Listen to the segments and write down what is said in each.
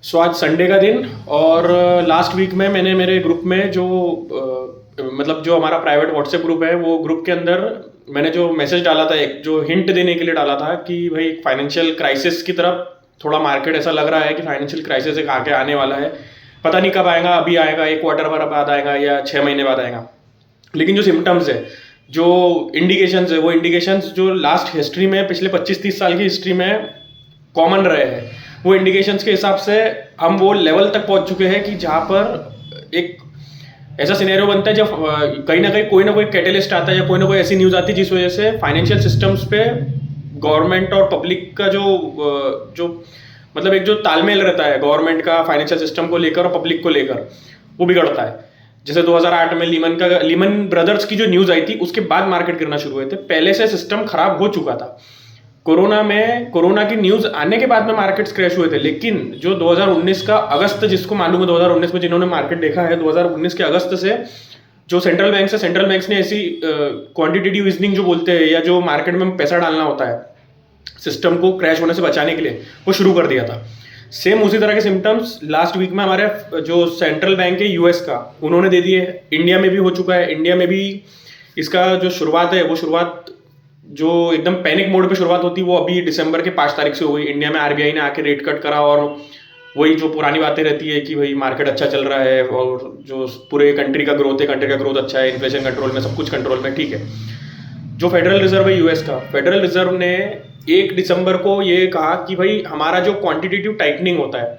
आज संडे का दिन और लास्ट वीक में मैंने मेरे ग्रुप में जो मतलब जो हमारा प्राइवेट व्हाट्सएप ग्रुप है वो ग्रुप के अंदर मैंने जो मैसेज डाला था, एक जो हिंट देने के लिए डाला था कि भाई फाइनेंशियल क्राइसिस की तरफ थोड़ा मार्केट ऐसा लग रहा है कि फाइनेंशियल क्राइसिस एक आगे आने वाला है। पता नहीं कब आएगा, अभी आएगा, एक क्वार्टर भर बाद आएगा या 6 महीने बाद आएगा। लेकिन जो सिम्टम्स है, जो इंडिकेशंस है, वो इंडिकेशंस जो लास्ट हिस्ट्री में पिछले 25-30 साल की हिस्ट्री में कॉमन रहे हैं, वो इंडिकेशंस के हिसाब से हम वो लेवल तक पहुंच चुके हैं कि जहाँ पर एक ऐसा सिनेरियो बनता है जब कहीं ना कोई कैटेलिस्ट आता है या कोई ना कोई ऐसी न्यूज़ आती है जिस वजह से फाइनेंशियल सिस्टम्स पे गवर्नमेंट और पब्लिक का जो मतलब एक जो तालमेल रहता है गवर्नमेंट का फाइनेंशियल सिस्टम को लेकर और पब्लिक को लेकर, वो बिगड़ता है। जैसे 2008 में लीमन ब्रदर्स की जो न्यूज़ आई थी उसके बाद मार्केट गिरना शुरू हुए थे, पहले से सिस्टम खराब हो चुका था। कोरोना की न्यूज़ आने के बाद में मार्केट्स क्रैश हुए थे, लेकिन जो 2019 का अगस्त, जिसको मालूम है 2019 में जिन्होंने मार्केट देखा है, 2019 के अगस्त से जो सेंट्रल बैंक्स ने ऐसी क्वांटिटेटिव ईजनिंग जो बोलते हैं, या जो मार्केट में पैसा डालना होता है सिस्टम को क्रैश होने से बचाने के लिए, वो शुरू कर दिया था। सेम उसी तरह के सिम्टम्स लास्ट वीक में हमारे जो सेंट्रल बैंक है यूएस का, उन्होंने दे दिए। इंडिया में भी हो चुका है। इंडिया में भी इसका जो शुरुआत है, वो शुरुआत जो एकदम पैनिक मोड पे शुरुआत होती है, वो अभी दिसंबर के 5 तारीख से हो गई। इंडिया में आरबीआई ने आके रेट कट करा और वही जो पुरानी बातें रहती है कि भाई मार्केट अच्छा चल रहा है और जो पूरे कंट्री का ग्रोथ अच्छा है, इन्फ्लेशन कंट्रोल में, सब कुछ कंट्रोल में, ठीक है। जो फेडरल रिजर्व है यूएस का, फेडरल रिजर्व ने 1 दिसंबर को ये कहा कि भाई हमारा जो क्वांटिटेटिव टाइटनिंग होता है,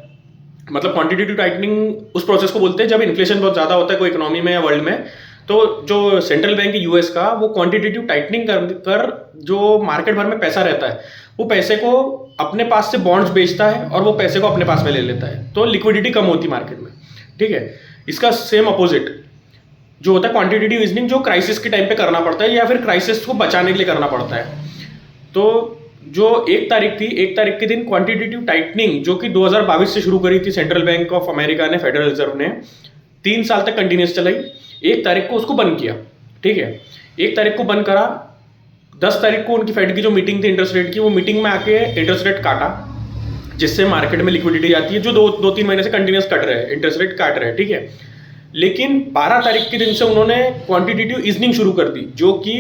मतलब क्वांटिटेटिव टाइटनिंग उस प्रोसेस को बोलते हैं जब इन्फ्लेशन बहुत ज़्यादा होता है कोई इकोनॉमी में या वर्ल्ड में, तो जो सेंट्रल बैंक है यूएस का, वो क्वांटिटेटिव टाइटनिंग कर जो मार्केट भर में पैसा रहता है, वो पैसे को अपने पास से बॉन्ड्स बेचता है और वो पैसे को अपने पास में ले लेता है, तो लिक्विडिटी कम होती मार्केट में, ठीक है। इसका सेम अपोजिट जो होता है क्वांटिटेटिव ईजनिंग, जो क्राइसिस के टाइम पे करना पड़ता है या फिर क्राइसिस को बचाने के लिए करना पड़ता है। तो जो 1 तारीख के दिन क्वांटिटेटिव टाइटनिंग जो कि 2022 से शुरू करी थी सेंट्रल बैंक ऑफ अमेरिका ने, फेडरल रिजर्व ने 3 साल तक कंटिन्यूस चलाई। 1 तारीख को उसको बंद किया, ठीक है। 1 तारीख को बंद करा। 10 तारीख को उनकी फेड की जो मीटिंग थी इंटरेस्ट रेट की, वो मीटिंग में आके इंटरेस्ट रेट काटा, जिससे मार्केट में लिक्विडिटी आती है, जो 2-3 महीने से कंटिन्यूस कट रहे हैं, इंटरेस्ट रेट काट रहे हैं, ठीक है। लेकिन 12 तारीख के दिन से उन्होंने क्वांटिटेटिव ईजनिंग शुरू कर दी, जो कि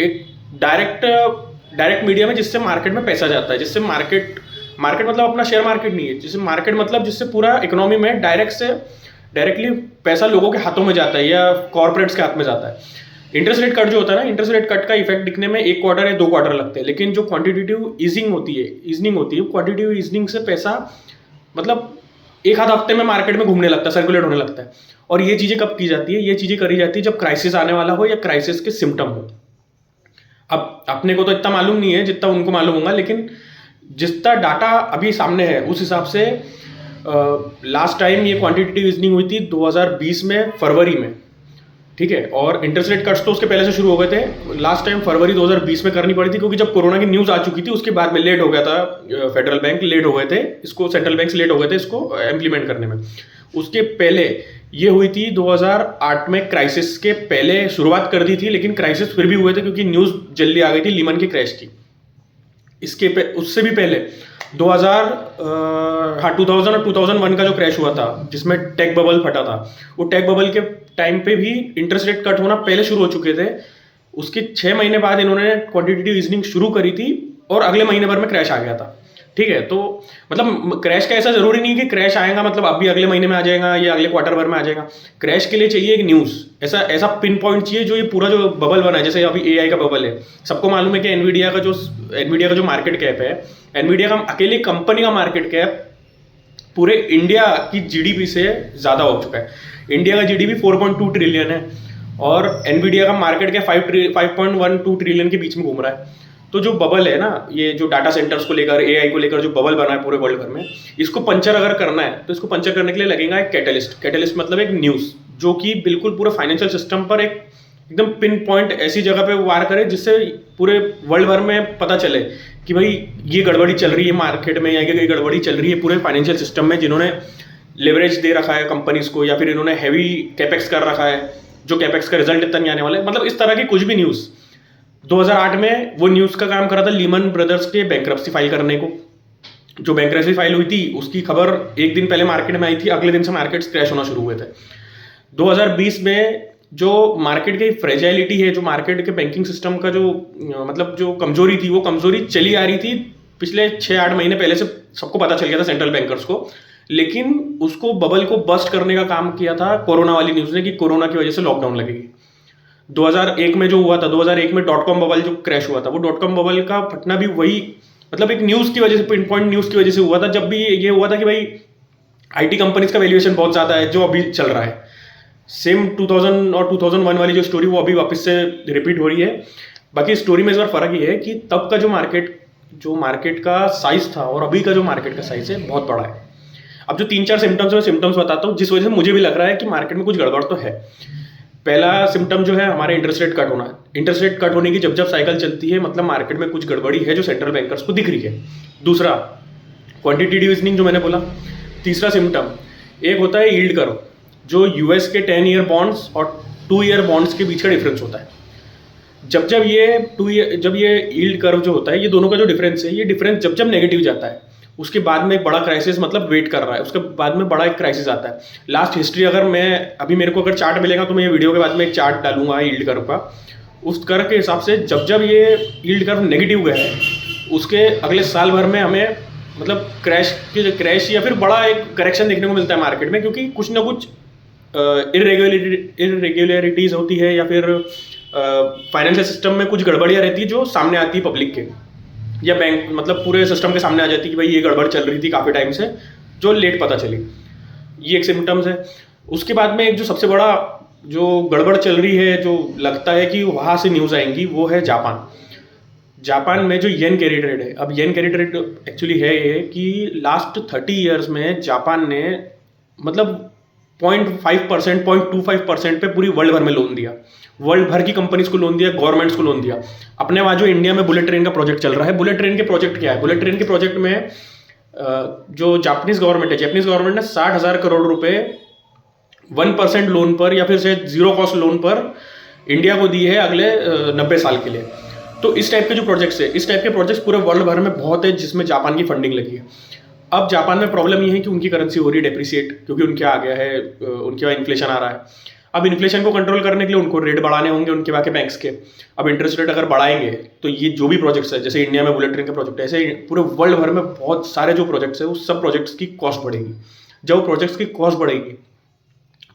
एक डायरेक्ट मीडियम है जिससे मार्केट में पैसा जाता है, जिससे मार्केट मतलब अपना शेयर मार्केट नहीं है, जिससे मार्केट मतलब जिससे पूरा इकोनॉमी में डायरेक्टली पैसा लोगों के हाथों में जाता है या कॉर्पोरेट्स के हाथ में जाता है। इंटरेस्ट रेट कट जो होता है ना, इंटरेस्ट रेट कट का इफेक्ट दिखने में 1 क्वार्टर या 2 क्वार्टर लगते हैं, लेकिन जो क्वांटिटेटिव ईजनिंग होती है, क्वांटिटेटिव ईजनिंग से पैसा मतलब 1 आध हफ्ते में मार्केट में घूमने लगता है, सर्कुलेट होने लगता है। और ये चीजें कब की जाती है? ये चीजें करी जाती है जब क्राइसिस आने वाला हो या क्राइसिस के सिम्टम हो। अब अपने को तो इतना मालूम नहीं है जितना उनको मालूम होगा, लेकिन जितना डाटा अभी सामने है उस हिसाब से लास्ट टाइम ये क्वांटिटेटिव ईजनिंग हुई थी 2020 में फरवरी में, ठीक है। और इंटरेस्ट रेट कट्स तो उसके पहले से शुरू हो गए थे। लास्ट टाइम फरवरी 2020 में करनी पड़ी थी, क्योंकि जब कोरोना की न्यूज़ आ चुकी थी उसके बाद में लेट हो गया था, फेडरल बैंक लेट हो गए थे इसको, सेंट्रल बैंक लेट हो गए थे इसको इम्प्लीमेंट करने में। उसके पहले ये हुई थी 2008 में, क्राइसिस के पहले शुरुआत कर दी थी, लेकिन क्राइसिस फिर भी हुए थे क्योंकि न्यूज़ जल्दी आ गई थी लीमन की क्रैश की। उससे भी पहले 2000 और 2001 का जो क्रैश हुआ था जिसमें टेक बबल फटा था, वो टेक बबल के टाइम पे भी इंटरेस्ट रेट कट होना पहले शुरू हो चुके थे। उसके 6 महीने बाद इन्होंने क्वांटिटेटिव ईजनिंग शुरू करी थी और अगले महीने भर में क्रैश आ गया था, ठीक है। तो मतलब क्रैश का ऐसा जरूरी नहीं कि क्रैश आएगा मतलब अभी अगले महीने में आ जाएगा या अगले क्वार्टर भर में आ जाएगा। क्रैश के लिए चाहिए एक न्यूज़, ऐसा पिन पॉइंट चाहिए जो ये पूरा जो बबल बना है। जैसे अभी एआई का बबल है, सबको मालूम है कि एनवीडिया का जो मार्केट कैप है, एनवीडिया का अकेले कंपनी का मार्केट कैप पूरे इंडिया की जीडीपी से ज़्यादा हो चुका है। इंडिया का जीडीपी 4.2 ट्रिलियन है और एनवीडिया का मार्केट कैप 5.12 ट्रिलियन के बीच में घूम रहा है। तो जो बबल है ना, ये जो डाटा सेंटर्स को लेकर, एआई को लेकर जो बबल बना है पूरे वर्ल्ड भर में, इसको पंचर अगर करना है तो इसको पंचर करने के लिए लगेगा एक कैटलिस्ट मतलब एक न्यूज़, जो कि बिल्कुल पूरे फाइनेंशियल सिस्टम पर एक एकदम पिन पॉइंट ऐसी जगह पे वार करे जिससे पूरे वर्ल्ड भर में पता चले कि भाई ये गड़बड़ी चल रही है मार्केट में, या ये गड़बड़ी चल रही है पूरे फाइनेंशियल सिस्टम में, जिन्होंने लेवरेज दे रखा है कंपनीज को, या फिर इन्होंने हैवी कैपेक्स कर रखा है, जो कैपेक्स का रिजल्ट इतना नहीं आने वाला है। मतलब इस तरह की कुछ भी न्यूज़ 2008 में वो न्यूज़ का काम करा था लीमन ब्रदर्स के बैंक्रप्सी फाइल करने को, जो बैंक्रप्सी फाइल हुई थी उसकी खबर एक दिन पहले मार्केट में आई थी, अगले दिन से मार्केट्स क्रैश होना शुरू हुए थे। 2020 में जो मार्केट की फ्रेजाइलिटी है, जो मार्केट के बैंकिंग सिस्टम का जो मतलब जो कमजोरी थी, वो कमजोरी चली आ रही थी पिछले 6-8 महीने पहले से, सबको पता चल गया था सेंट्रल बैंकर्स को। लेकिन उसको बबल को बस्ट करने का काम किया था कोरोना वाली न्यूज़ ने, कि कोरोना की वजह से लॉकडाउन लगेगी। 2001 में जो हुआ था, 2001 में डॉट कॉम बबल जो क्रैश हुआ था, वो डॉट कॉम बबल का फटना भी वही मतलब एक न्यूज़ की वजह से, पिन पॉइंट न्यूज़ की वजह से हुआ था, जब भी ये हुआ था कि भाई आईटी कंपनीज का वैल्यूएशन बहुत ज़्यादा है, जो अभी चल रहा है। सेम 2000 और 2001 वाली जो स्टोरी वो अभी वापस से रिपीट हो रही है। बाकी स्टोरी में इस बार फर्क ये है कि तब का जो मार्केट का साइज था और अभी का जो मार्केट का साइज है बहुत बड़ा है। अब जो 3-4 सिम्टम्स बताता हूँ, जिस वजह से मुझे भी लग रहा है कि मार्केट में कुछ गड़बड़ तो है। पहला सिम्टम जो है हमारे इंटरेस्ट रेट कट होना। इंटरेस्ट रेट कट होने की जब साइकिल चलती है, मतलब मार्केट में कुछ गड़बड़ी है जो सेंट्रल बैंकर्स को दिख रही है। दूसरा, क्वांटिटेटिव ईजनिंग जो मैंने बोला। तीसरा सिम्टम एक होता है यील्ड कर्व, जो यूएस के 10 ईयर बॉन्ड्स और 2 ईयर बॉन्ड्स के बीच का डिफरेंस होता है। जब ये यील्ड कर्व जो होता है, ये दोनों का जो डिफरेंस है, ये डिफरेंस जब नेगेटिव जाता है, उसके बाद में एक बड़ा क्राइसिस मतलब वेट कर रहा है, उसके बाद में बड़ा एक क्राइसिस आता है। लास्ट हिस्ट्री अगर मेरे को अगर चार्ट मिलेगा तो मैं ये वीडियो के बाद में एक चार्ट डालूंगा यील्ड कर्व का। उस कर्व के हिसाब से जब ये यील्ड कर्व नेगेटिव गया है, उसके अगले साल भर में हमें मतलब क्रैश या फिर बड़ा एक करेक्शन देखने को मिलता है मार्केट में, क्योंकि कुछ ना कुछ इरेगुलरिटीज होती है या फिर फाइनेंशियल सिस्टम में कुछ गड़बड़ियाँ रहती है जो सामने आती है पब्लिक के या बैंक मतलब पूरे सिस्टम के सामने आ जाती है कि भाई ये गड़बड़ चल रही थी काफ़ी टाइम से, जो लेट पता चली। ये एक सिम्टम्स है। उसके बाद में एक जो सबसे बड़ा जो गड़बड़ चल रही है, जो लगता है कि वहाँ से न्यूज़ आएंगी, वो है जापान में जो येन कैरी ट्रेड है। अब येन कैरी ट्रेड एक्चुअली है ये कि लास्ट 30 ईयर्स में जापान ने मतलब 0.5%, 0.25% पे पूरी वर्ल्ड भर में लोन दिया। वर्ल्ड भर की कंपनीज को लोन दिया, गवर्नमेंट्स को लोन दिया। अपने वहाँ जो इंडिया में बुलेट ट्रेन का प्रोजेक्ट चल रहा है, बुलेट ट्रेन के प्रोजेक्ट क्या है? बुलेट ट्रेन के प्रोजेक्ट में जो जापानीज गवर्नमेंट ने 60,000 करोड़ रुपए 1% लोन पर या फिर से 0 कॉस्ट लोन पर इंडिया को दी है अगले 90 साल के लिए। तो इस टाइप के जो प्रोजेक्ट्स है, इस टाइप के प्रोजेक्ट्स पूरे वर्ल्ड भर में बहुत है जिसमें जापान की फंडिंग लगी है। अब जापान में प्रॉब्लम ये है कि उनकी करेंसी हो रही है डेप्रिसिएट, क्योंकि उनके आ गया है, उनके वहाँ इन्फ्लेशन आ रहा है। अब इन्फ्लेशन को कंट्रोल करने के लिए उनको रेट बढ़ाने होंगे उनके वहाँ के बैंक्स के। अब इंटरेस्ट रेट अगर बढ़ाएंगे तो ये जो भी प्रोजेक्ट्स है, जैसे इंडिया में बुलेट ट्रेन का प्रोजेक्ट है, ऐसे पूरे वर्ल्ड भर में बहुत सारे जो प्रोजेक्ट्स है, उस सब प्रोजेक्ट्स की कॉस्ट बढ़ेगी। जब प्रोजेक्ट्स की कॉस्ट बढ़ेगी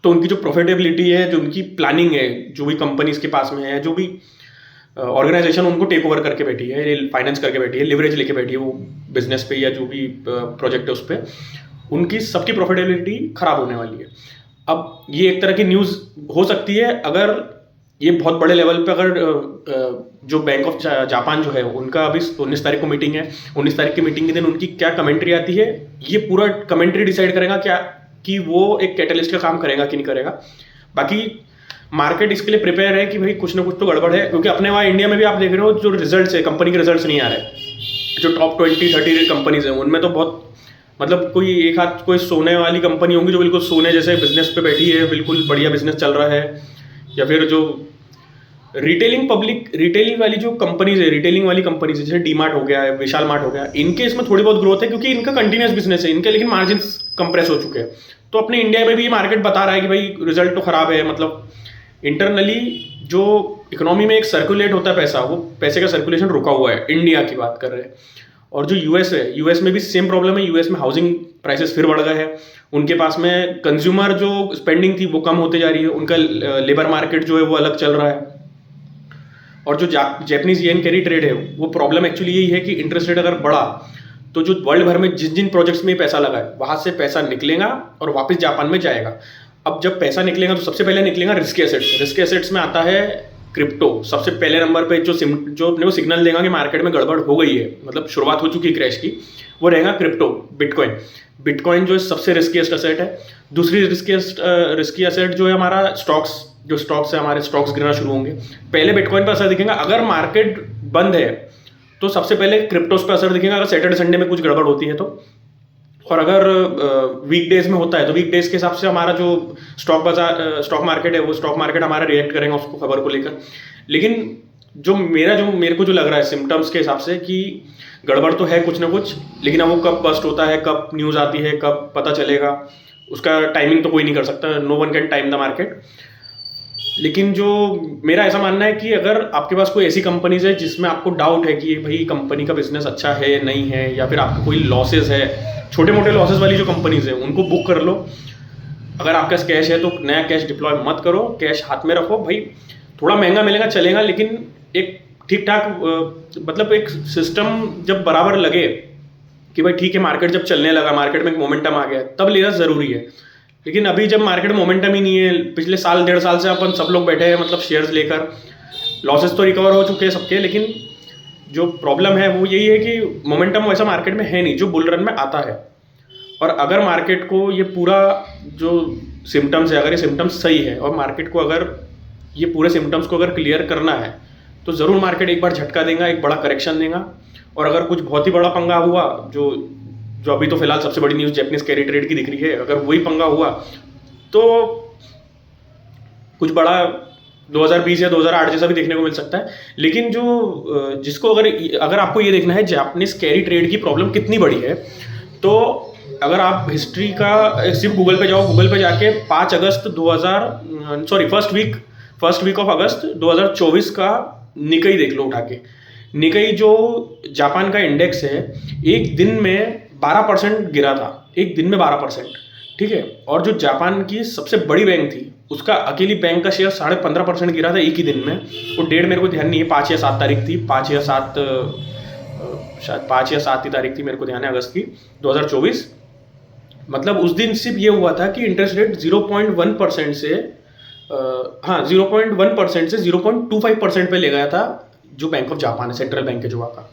तो उनकी जो प्रॉफिटेबिलिटी है, जो उनकी प्लानिंग है, जो भी कंपनीज के पास में है, जो भी ऑर्गेनाइजेशन उनको टेक ओवर करके बैठी है, फाइनेंस करके बैठी है, लिवरेज लेके बैठी है वो बिजनेस पे या जो भी प्रोजेक्ट है उस पर, उनकी सबकी प्रॉफिटेबिलिटी खराब होने वाली है। अब ये एक तरह की न्यूज़ हो सकती है अगर ये बहुत बड़े लेवल पे, अगर जो बैंक ऑफ जापान जो है उनका अभी 19 तारीख को मीटिंग है, 19 तारीख की मीटिंग के दिन उनकी क्या कमेंट्री आती है, ये पूरा कमेंट्री डिसाइड करेगा क्या कि वो एक कैटलिस्ट का काम करेगा कि नहीं करेगा। बाकी मार्केट इसके लिए प्रिपेयर है कि भाई कुछ ना कुछ तो गड़बड़ है, क्योंकि अपने वहाँ इंडिया में भी आप देख रहे हो जो रिजल्ट्स है, कंपनी के रिजल्ट्स नहीं आ रहे। जो टॉप 20-30 कंपनीज हैं उनमें तो बहुत मतलब कोई एक हाथ कोई सोने वाली कंपनी होंगी जो बिल्कुल सोने जैसे बिजनेस पे बैठी है, बिल्कुल बढ़िया बिजनेस चल रहा है। या फिर जो रिटेलिंग वाली जो कंपनीज है, रिटेलिंग वाली कंपनीज है, जैसे डी मार्ट हो गया है, विशाल मार्ट हो गया, इनके इसमें थोड़ी बहुत ग्रोथ है क्योंकि इनका कंटिन्यूस बिजनेस है इनके, लेकिन मार्जिन कंप्रेस हो चुके हैं। तो अपने इंडिया में भी ये मार्केट बता रहा है कि भाई रिजल्ट तो खराब है। मतलब इंटरनली जो इकोनॉमी में एक सर्कुलेट होता है पैसा, वो पैसे का सर्कुलेशन रुका हुआ है। इंडिया की बात कर रहे हैं। और जो यूएस है, यूएस में भी सेम प्रॉब्लम है। यूएस में हाउसिंग प्राइसेस फिर बढ़ गए हैं। उनके पास में कंज्यूमर जो स्पेंडिंग थी वो कम होते जा रही है। उनका लेबर मार्केट जो है वो अलग चल रहा है। और जो जैपनीज येन कैरी ट्रेड है, वो प्रॉब्लम एक्चुअली यही है कि इंटरेस्ट रेट अगर बढ़ा तो जो वर्ल्ड भर में जिन जिन प्रोजेक्ट्स में पैसा लगा है वहां से पैसा निकलेगा और वापस जापान में जाएगा। अब जब पैसा निकलेगा तो सबसे पहले निकलेगा रिस्की एसेट्स। रिस्की एसेट्स में आता है क्रिप्टो सबसे पहले नंबर पे। जो अपने को सिग्नल देगा कि मार्केट में गड़बड़ हो गई है, मतलब शुरुआत हो चुकी है क्रैश की, वो रहेगा क्रिप्टो, बिटकॉइन जो सबसे रिस्कीएस्ट एसेट है। दूसरी रिस्की एसेट जो है हमारा स्टॉक्स है, हमारे स्टॉक्स गिरना शुरू होंगे। पहले बिटकॉइन पर असर दिखेगा। अगर मार्केट बंद है तो सबसे पहले क्रिप्टोस पर असर दिखेगा, अगर सैटरडे संडे में कुछ गड़बड़ होती है तो। और अगर वीकडेज में होता है तो वीकडेज के हिसाब से हमारा जो स्टॉक मार्केट है, वो स्टॉक मार्केट हमारा रिएक्ट करेगा उसको खबर को लेकर। लेकिन जो मेरे को जो लग रहा है सिम्टम्स के हिसाब से कि गड़बड़ तो है कुछ ना कुछ, लेकिन अब वो कब बस्ट होता है, कब न्यूज़ आती है, कब पता चलेगा, उसका टाइमिंग तो कोई नहीं कर सकता, no one can time the market. लेकिन जो मेरा ऐसा मानना है कि अगर आपके पास कोई ऐसी कंपनीज है जिसमें आपको डाउट है कि भाई कंपनी का बिजनेस अच्छा है नहीं है, या फिर आपके कोई लॉसेज है, छोटे मोटे लॉसेज वाली जो कंपनीज है उनको बुक कर लो। अगर आपके पास कैश है तो नया कैश डिप्लॉय मत करो, कैश हाथ में रखो भाई। थोड़ा महंगा मिलेगा चलेगा, लेकिन एक ठीक ठाक मतलब एक सिस्टम जब बराबर लगे कि भाई ठीक है, मार्केट जब चलने लगा, मार्केट में एक मोमेंटम आ गया, तब लेना ज़रूरी है। लेकिन अभी जब मार्केट में मोमेंटम ही नहीं है, पिछले साल 1.5 साल से अपन सब लोग बैठे हैं मतलब शेयर्स लेकर, लॉसेस तो रिकवर हो चुके हैं सबके, लेकिन जो प्रॉब्लम है वो यही है कि मोमेंटम वैसा मार्केट में है नहीं जो बुल रन में आता है। और अगर मार्केट को ये पूरा जो सिम्टम्स है, अगर ये सिम्टम्स सही है और मार्केट को अगर ये पूरे सिम्टम्स को अगर क्लियर करना है, तो ज़रूर मार्केट एक बार झटका देगा, एक बड़ा करेक्शन देगा। और अगर कुछ बहुत ही बड़ा पंगा हुआ, जो जो अभी तो फिलहाल सबसे बड़ी न्यूज़ जैपनीज कैरी ट्रेड की दिख रही है, अगर वही पंगा हुआ तो कुछ बड़ा 2020 या 2008 जैसा भी देखने को मिल सकता है। लेकिन जो जिसको अगर आपको ये देखना है जापानीज कैरी ट्रेड की प्रॉब्लम कितनी बड़ी है, तो अगर आप हिस्ट्री का सिर्फ गूगल पे जाओ, गूगल पे जाके 5 अगस्त 2000 sorry first week of August 2024 का निकई देख लो उठा के। निकई जो जापान का इंडेक्स है, एक दिन में 12% गिरा था, एक दिन में 12%, ठीक है। और जो जापान की सबसे बड़ी बैंक थी, उसका अकेली बैंक का शेयर 15.5% गिरा था एक ही दिन में। वो डेट मेरे को ध्यान नहीं है, 5 या 7 तारीख थी, 5 या 7 शायद 5 या 7 ही तारीख थी, मेरे को ध्यान है, अगस्त की 2024। मतलब उस दिन सिर्फ ये हुआ था कि इंटरेस्ट रेट 0.1% से 0.1% से 0.25% पे ले गया था जो बैंक ऑफ जापान है, सेंट्रल बैंक है जो वहाँ का।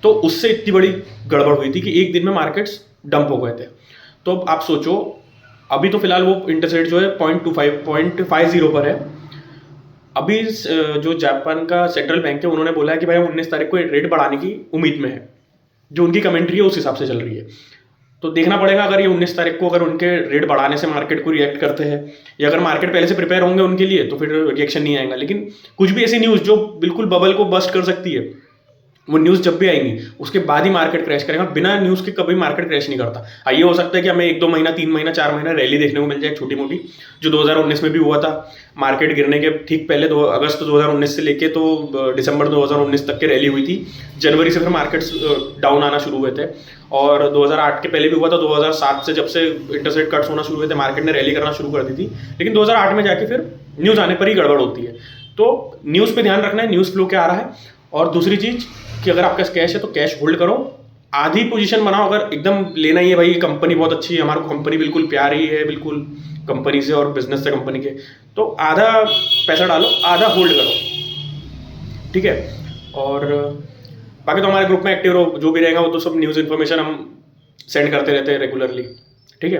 तो उससे इतनी बड़ी गड़बड़ हुई थी कि एक दिन में मार्केट्स डंप हो गए थे। तो अब आप सोचो, अभी तो फिलहाल वो इंटरेस्ट रेट जो है 0.50 पर है। अभी जो जापान का सेंट्रल बैंक है, उन्होंने बोला है कि भाई हम 19 तारीख को रेट बढ़ाने की उम्मीद में है। जो उनकी कमेंट्री है उस हिसाब से चल रही है। तो देखना पड़ेगा, अगर ये 19 तारीख को अगर उनके रेट बढ़ाने से मार्केट को रिएक्ट करते हैं, या अगर मार्केट पहले से प्रिपेयर होंगे उनके लिए, तो फिर रिएक्शन नहीं आएगा। लेकिन कुछ भी ऐसी न्यूज़ जो बिल्कुल बबल को बस्ट कर सकती है, वो न्यूज़ जब भी आएंगी उसके बाद ही मार्केट क्रैश करेगा। बिना न्यूज़ के कभी मार्केट क्रैश नहीं करता। ये हो सकता है कि हमें 1-2 महीना, 3 महीना, 4 महीना रैली देखने को मिल जाए छोटी मोटी, जो 2019 में भी हुआ था। मार्केट गिरने के ठीक पहले अगस्त 2019 से लेके तो दिसंबर 2019 तक की रैली हुई थी। जनवरी से फिर मार्केट्स डाउन आना शुरू हुए थे। और 2008 के पहले भी हुआ था, 2007 से जब से इंटरेस्ट रेट कट्स होना शुरू हुए थे, मार्केट ने रैली करना शुरू कर दी थी। लेकिन 2008 में जाके फिर न्यूज़ आने पर ही गड़बड़ होती है। तो न्यूज़ पे ध्यान रखना है, न्यूज़ फ्लो क्या आ रहा है। और दूसरी चीज़ कि अगर आपके पास कैश है तो कैश होल्ड करो, आधी पोजीशन बनाओ। अगर एकदम लेना ही है भाई, कंपनी बहुत अच्छी है, हमारे को कंपनी बिल्कुल प्यारी है, बिल्कुल कंपनी से और बिजनेस से कंपनी के, तो आधा पैसा डालो, आधा होल्ड करो, ठीक है। और बाकी तो हमारे ग्रुप में एक्टिव रहो, जो भी रहेगा वो तो सब न्यूज़ इन्फॉर्मेशन हम सेंड करते रहते हैं रेगुलरली, ठीक है।